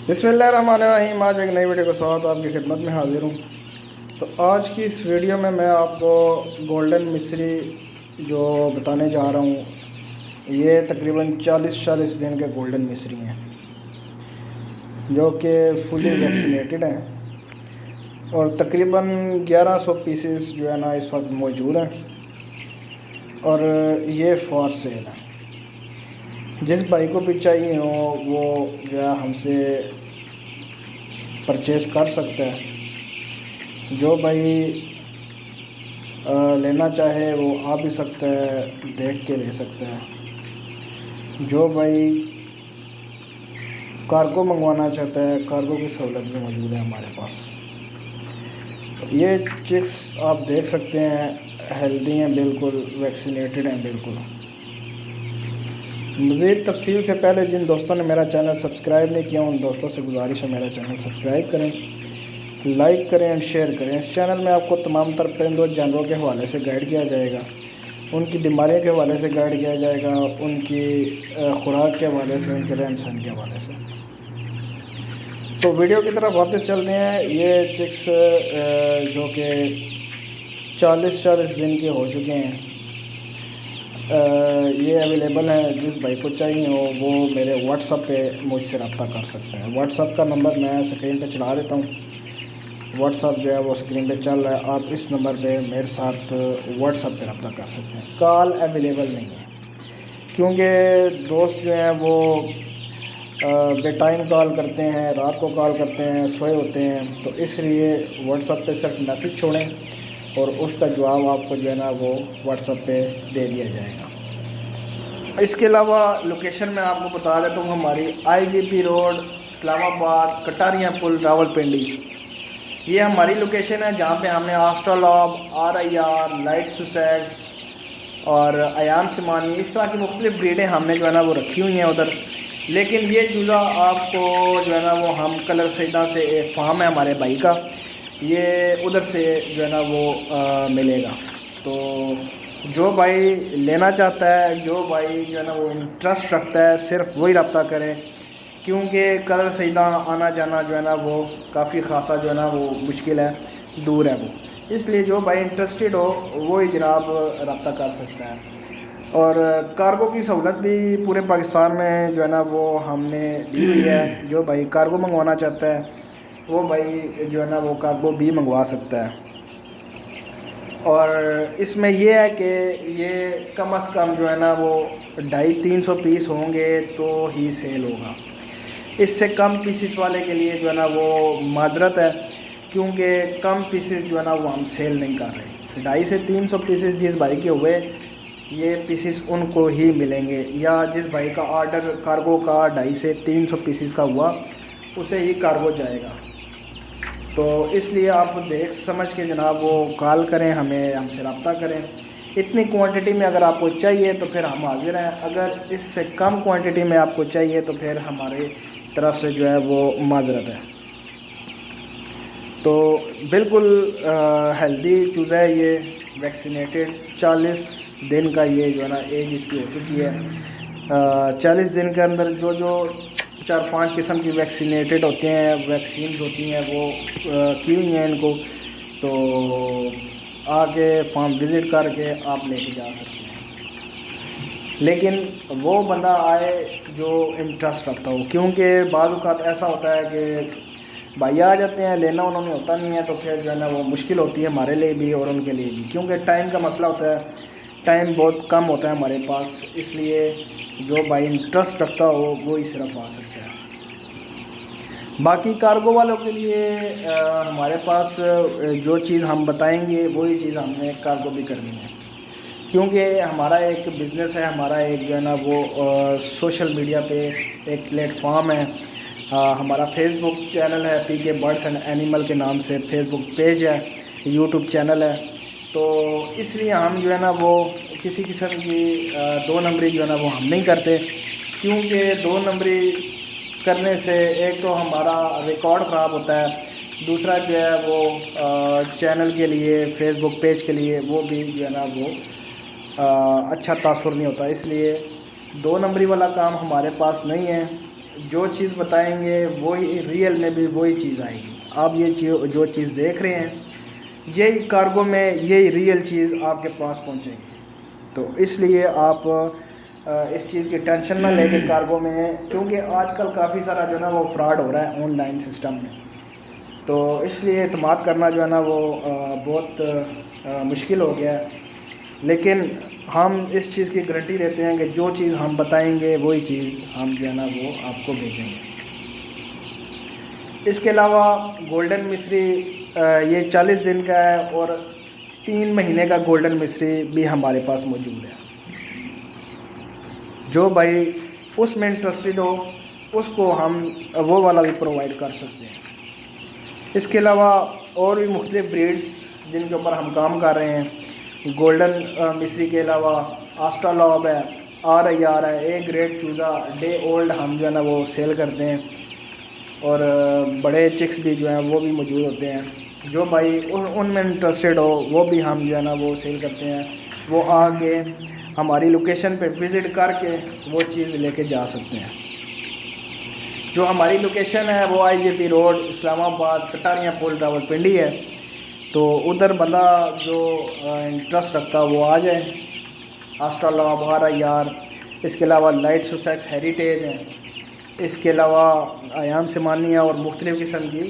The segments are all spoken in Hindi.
बिस्मिल्लाहिर्रहमानिर्रहीम। आज एक नई वीडियो के साथ आपकी खिदमत में हाज़िर हूँ। तो आज की इस वीडियो में मैं आपको गोल्डन मिस्री जो बताने जा रहा हूँ, ये तकरीबन 40 दिन के गोल्डन मिस्री हैं जो कि फुली वैक्सीनेटेड हैं और तकरीबन 1100 पीसेस जो है ना इस वक्त मौजूद हैं और ये फॉर सेल है। जिस भाई को भी चाहिए हो वो जो है हमसे परचेज़ कर सकता है। जो भाई लेना चाहे वो आ भी सकता है, देख के ले सकता है। जो भाई कार्गो मंगवाना चाहता है, कार्गो की सहूलत भी मौजूद है हमारे पास। ये चिक्स आप देख सकते हैं, हेल्दी हैं, बिल्कुल वैक्सीनेटेड हैं बिल्कुल। मज़ीद तफसील से पहले जिन दोस्तों ने मेरा चैनल सब्सक्राइब नहीं किया उन दोस्तों से गुजारिश है मेरा चैनल सब्सक्राइब करें, लाइक करें एंड शेयर करें। इस चैनल में आपको तमाम तर परिंदों जानवरों के हवाले से गाइड किया जाएगा, उनकी बीमारियों के हवाले से गाइड किया जाएगा, उनकी खुराक के हवाले से, उनके रहन सहन के हवाले से। तो वीडियो की तरफ वापस चलते हैं। ये चिक्स जो कि 40 दिन के हो चुके हैं, ये अवेलेबल है। जिस भाई को चाहिए हो वो मेरे व्हाट्सअप पे मुझसे रब्ता कर सकते हैं। व्हाट्सअप का नंबर मैं स्क्रीन पे चला देता हूँ। व्हाट्सअप जो है वो स्क्रीन पे चल रहा है, आप इस नंबर पे मेरे साथ व्हाट्सअप पे रब्ता कर सकते हैं। कॉल अवेलेबल नहीं है क्योंकि दोस्त जो हैं वो बेटाइम कॉल करते हैं, रात को कॉल करते हैं, सोए होते हैं। तो इसलिए व्हाट्सअप पे सिर्फ मैसेज छोड़ें और उसका जवाब आपको जो है ना वो व्हाट्सएप पे दे दिया जाएगा। इसके अलावा लोकेशन में आपको बता देता हूँ, हमारी IGP रोड, इस्लामाबाद, कटारिया पुल, रावलपिंडी, ये हमारी लोकेशन है जहाँ पे हमने आस्ट्रोलॉब, RIR, लाइट सुसेक्स और अयान सिमानी, इस तरह की मुख्तलिफ ब्रीडें हमने जो है ना वो रखी हुई हैं उधर। लेकिन ये चूज़ा आपको जो है ना वो हम कलर सैदा से एक फार्म है हमारे भाई का, ये उधर से जो है ना वो मिलेगा। तो जो भाई लेना चाहता है, जो भाई जो है ना वो इंटरेस्ट रखता है, सिर्फ वही रब्ता करें क्योंकि कलर सईदा आना जाना जो है ना वो काफ़ी खासा जो है ना वो मुश्किल है, दूर है वो। इसलिए जो भाई इंटरेस्टेड हो वो ही जनाब रब्ता कर सकता है। और कार्गो की सहूलत भी पूरे पाकिस्तान में जो है ना वो हमने दी हुई है। जो भाई कार्गो मंगवाना चाहता है वो भाई जो है ना वो कार्गो भी मंगवा सकता है। और इसमें ये है कि ये कम से कम जो है ना वो 250-300 पीस होंगे तो ही सेल होगा। इससे कम पीसेस वाले के लिए जो है ना वो माजरत है क्योंकि कम पीसेस जो है ना वो हम सेल नहीं कर रहे। 250 से 300 पीसेस जिस भाई के हुए ये पीसेस उनको ही मिलेंगे, या जिस भाई का ऑर्डर कार्गो का 250 से 300 पीसेस का हुआ उसे ही कार्गो जाएगा। तो इसलिए आप देख समझ के जनाब वो कॉल करें, हमसे रब्ता करें। इतनी क्वांटिटी में अगर आपको चाहिए तो फिर हम हाजिर हैं, अगर इससे कम क्वांटिटी में आपको चाहिए तो फिर हमारे तरफ से जो है वो माजरत है। तो बिल्कुल हेल्दी चूज़ा है ये, वैक्सीनेटेड, 40 दिन का ये जो है ना एज इसकी हो चुकी है। 40 दिन के अंदर जो 4-5 किस्म की वैक्सीनेटेड होते हैं, वैक्सीन होती हैं वो की हुई हैं इनको। तो आके फार्म विज़िट करके आप लेके जा सकते हैं, लेकिन वो बंदा आए जो इंटरेस्ट रखता हो, क्योंकि बाज़ औक़ात ऐसा होता है कि भाई आ जाते हैं, लेना उन्होंने होता नहीं है, तो फिर जो है ना वो मुश्किल होती है हमारे लिए भी और उनके लिए भी, क्योंकि टाइम का मसला होता है, टाइम बहुत कम होता है हमारे पास। इसलिए जो भाई इंटरेस्ट रखता हो वो ही सिर्फ आ सकता है। बाकी कार्गो वालों के लिए हमारे पास जो चीज़ हम बताएंगे वही चीज़ हमने कार्गो भी करनी है, क्योंकि हमारा एक बिज़नेस है, हमारा एक जो है ना वो सोशल मीडिया पे एक प्लेटफॉर्म है। हमारा फेसबुक चैनल है, PK बर्ड्स एंड एनिमल के नाम से फेसबुक पेज है, यूट्यूब चैनल है। तो इसलिए हम जो है ना वो किसी किस्म की 2 नंबरी जो है ना वो हम नहीं करते, क्योंकि 2 नंबरी करने से एक तो हमारा रिकॉर्ड ख़राब होता है, दूसरा जो है वो चैनल के लिए, फेसबुक पेज के लिए वो भी जो है ना वो अच्छा तासुर नहीं होता। इसलिए 2 नंबरी वाला काम हमारे पास नहीं है। जो चीज़ बताएंगे वही रियल में भी वही चीज़ आएगी। आप ये जो चीज़ देख रहे हैं यही कार्गो में यही रियल चीज़ आपके पास पहुंचेगी। तो इसलिए आप इस चीज़ की टेंशन ना लेके कार्गो में, क्योंकि आजकल काफ़ी सारा जो है ना वो फ्रॉड हो रहा है ऑनलाइन सिस्टम में, तो इसलिए एतमाद करना जो है ना वो बहुत मुश्किल हो गया है। लेकिन हम इस चीज़ की गारंटी देते हैं कि जो चीज़ हम बताएंगे वही चीज़ हम जो है ना वो आपको भेजेंगे। इसके अलावा गोल्डन मिस्री ये 40 दिन का है और 3 महीने का गोल्डन मिस्री भी हमारे पास मौजूद है। जो भाई उसमें इंटरेस्टेड हो उसको हम वो वाला भी प्रोवाइड कर सकते हैं। इसके अलावा और भी मुख्तलिफ ब्रीड्स जिनके ऊपर हम काम कर रहे हैं। गोल्डन मिस्री के अलावा आस्ट्रालॉब है, RIR है, ए ग्रेड चूज़ा, डे ओल्ड हम जो है ना वो सेल करते हैं, और बड़े चिक्स भी जो हैं वो भी मौजूद होते हैं। जो भाई उनमें इंटरेस्टेड हो वो भी हम जो है ना वो सेल करते हैं। वो आके हमारी लोकेशन पे विज़िट करके वो चीज़ लेके जा सकते हैं। जो हमारी लोकेशन है वो IJP रोड, इस्लामाबाद, कटारिया पुल, रावलपिंडी है। तो उधर बंदा जो इंटरेस्ट रखता है वो आ जाए। आस्ट्रालॉब, RIR, इसके अलावा लाइट सुसेक्स हेरिटेज हैं, इसके अलावा आयाम सिमानिया और मुख्तलिफ़ किस्म की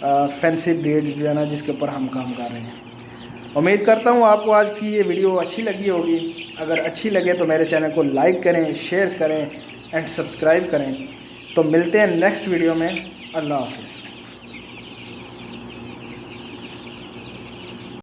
फैंसी ब्रीड्स जो है ना जिसके ऊपर हम काम कर रहे हैं। उम्मीद करता हूँ आपको आज की ये वीडियो अच्छी लगी होगी। अगर अच्छी लगे तो मेरे चैनल को लाइक करें, शेयर करें एंड सब्सक्राइब करें। तो मिलते हैं नेक्स्ट वीडियो में। अल्लाह हाफ़िज़।